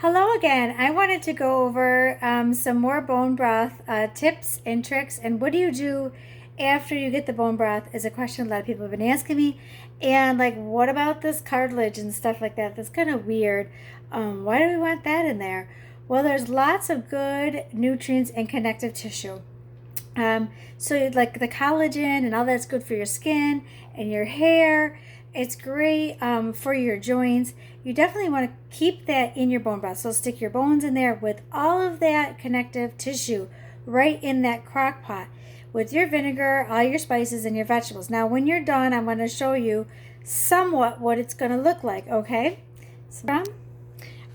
Hello again. I wanted to go over some more bone broth tips and tricks. And what do you do after you get the bone broth is a question a lot of people have been asking me. And like, what about this cartilage and stuff like that? That's kind of weird. Why do we want that in there? Well, there's lots of good nutrients and connective tissue. So like the collagen and all that's good for your skin and your hair. It's great for your joints. You definitely want to keep that in your bone broth. So stick your bones in there with all of that connective tissue right in that crock pot with your vinegar, all your spices, and your vegetables. Now, when you're done, I'm going to show you somewhat what it's going to look like, okay?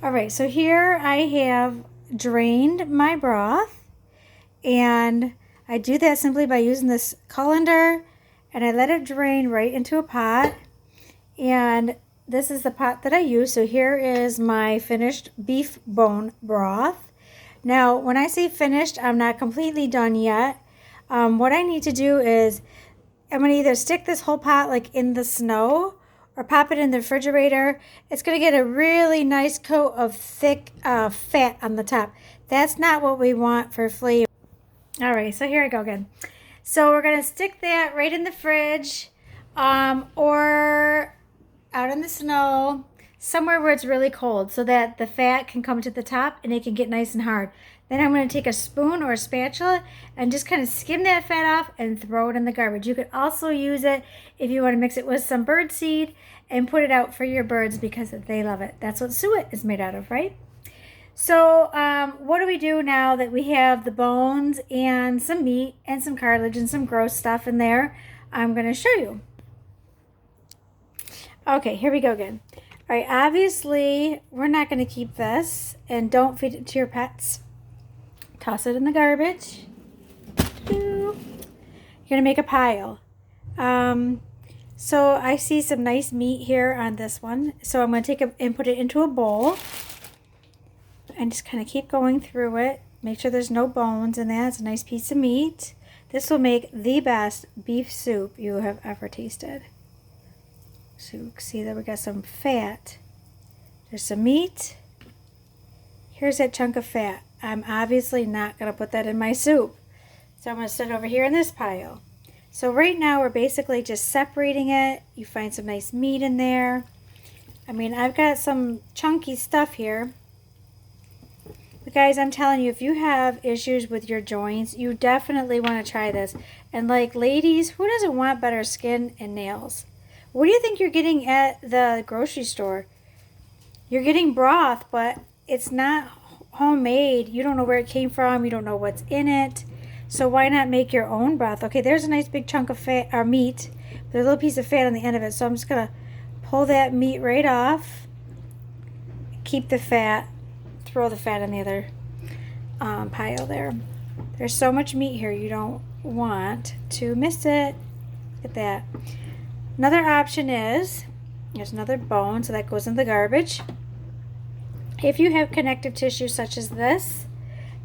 All right, so here I have drained my broth, and I do that simply by using this colander, and I let it drain right into a pot. And this is the pot that I use. So here is my finished beef bone broth. Now, when I say finished, I'm not completely done yet. What I need to do is I'm going to either stick this whole pot like in the snow or pop it in the refrigerator. It's going to get a really nice coat of thick fat on the top. That's not what we want for flavor. All right, so here I go again. So we're going to stick that right in the fridge or out in the snow, somewhere where it's really cold so that the fat can come to the top and it can get nice and hard. Then I'm going to take a spoon or a spatula and just kind of skim that fat off and throw it in the garbage. You could also use it if you want to mix it with some bird seed and put it out for your birds because they love it. That's what suet is made out of, right? So what do we do now that we have the bones and some meat and some cartilage and some gross stuff in there? I'm going to show you. Okay, here we go again. All right, obviously, we're not going to keep this, and don't feed it to your pets. Toss it in the garbage. You're going to make a pile. So I see some nice meat here on this one. So I'm going to take it and put it into a bowl. And just kind of keep going through it. Make sure there's no bones in that. It's a nice piece of meat. This will make the best beef soup you have ever tasted. So you can see that we got some fat. There's some meat. Here's that chunk of fat. I'm obviously not going to put that in my soup. So I'm going to set it over here in this pile. So right now we're basically just separating it. You find some nice meat in there. I mean, I've got some chunky stuff here. But guys, I'm telling you, if you have issues with your joints, you definitely want to try this. And like ladies, who doesn't want better skin and nails? What do you think you're getting at the grocery store? You're getting broth, but it's not homemade. You don't know where it came from. You don't know what's in it. So why not make your own broth? Okay, there's a nice big chunk of fat or meat. There's a little piece of fat on the end of it. So I'm just going to pull that meat right off. Keep the fat. Throw the fat in the other pile there. There's so much meat here. You don't want to miss it. Look at that. Another option is, there's another bone, so that goes in the garbage. If you have connective tissue such as this,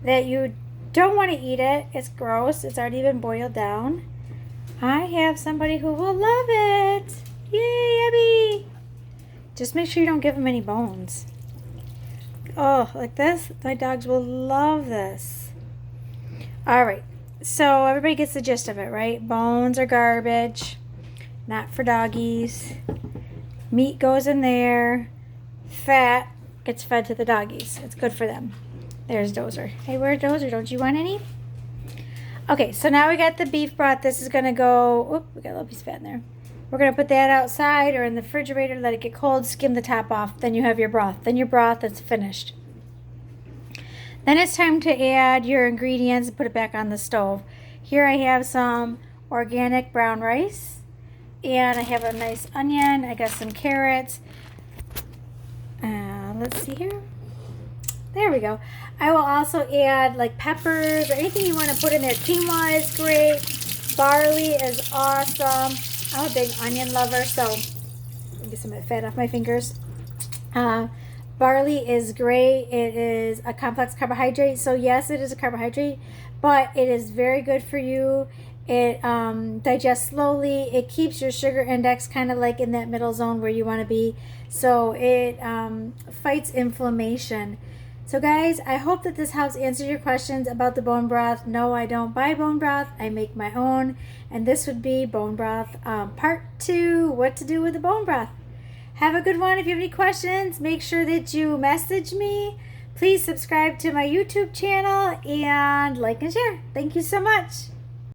that you don't want to eat it, it's gross, it's already been boiled down, I have somebody who will love it. Yay, Abby! Just make sure you don't give them any bones. Oh, like this? My dogs will love this. All right, so everybody gets the gist of it, right? Bones are garbage. Not for doggies. Meat goes in there. Fat gets fed to the doggies. It's good for them. There's Dozer. Hey, where's Dozer? Don't you want any? Okay, so now we got the beef broth. This is going to go... Oop, we got a little piece of fat in there. We're going to put that outside or in the refrigerator. Let it get cold. Skim the top off. Then you have your broth. Then your broth is finished. Then it's time to add your ingredients and put it back on the stove. Here I have some organic brown rice. And I have a nice onion. I got some carrots. Let's see here. There we go. I will also add like peppers or anything you want to put in there. Quinoa is great. Barley is awesome. I'm a big onion lover, so let me get some of the fat off my fingers. Barley is great. It is a complex carbohydrate. So yes, it is a carbohydrate, but it is very good for you. It digests slowly. It keeps your sugar index kind of like in that middle zone where you want to be. So it fights inflammation. So guys, I hope that this helps answer your questions about the bone broth. No, I don't buy bone broth. I make my own. And this would be bone broth part 2, what to do with the bone broth. Have a good one. If you have any questions, make sure that you message me. Please subscribe to my YouTube channel and like and share. Thank you so much.